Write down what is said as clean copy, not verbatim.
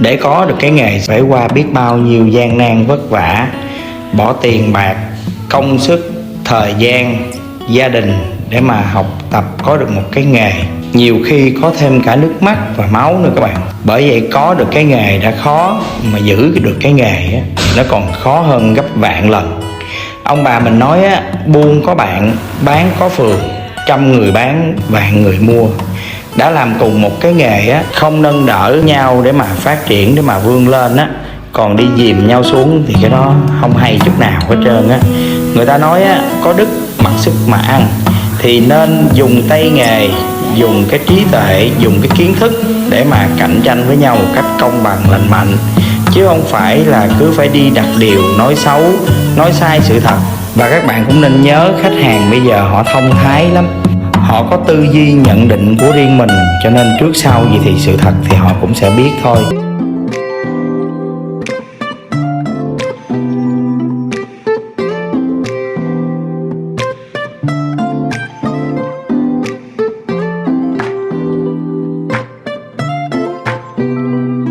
Để có được cái nghề phải qua biết bao nhiêu gian nan vất vả, bỏ tiền bạc, công sức, thời gian, gia đình để mà học tập có được một cái nghề. Nhiều khi có thêm cả nước mắt và máu nữa các bạn. Bởi vậy có được cái nghề đã khó, mà giữ được cái nghề á, nó còn khó hơn gấp vạn lần. Ông bà mình nói á, buôn có bạn, bán có phường, trăm người bán, vạn người mua. Đã làm cùng một cái nghề á, không nâng đỡ nhau để mà phát triển, để mà vươn lên á, còn đi dìm nhau xuống thì cái đó không hay chút nào hết trơn á. Người ta nói á, có đức mặc sức mà ăn, thì nên dùng tay nghề, dùng cái trí tuệ, dùng cái kiến thức để mà cạnh tranh với nhau một cách công bằng lành mạnh, chứ không phải là cứ phải đi đặt điều, nói xấu, nói sai sự thật. Và các bạn cũng nên nhớ, khách hàng bây giờ họ thông thái lắm, họ có tư duy nhận định của riêng mình, cho nên trước sau gì thì sự thật thì họ cũng sẽ biết thôi.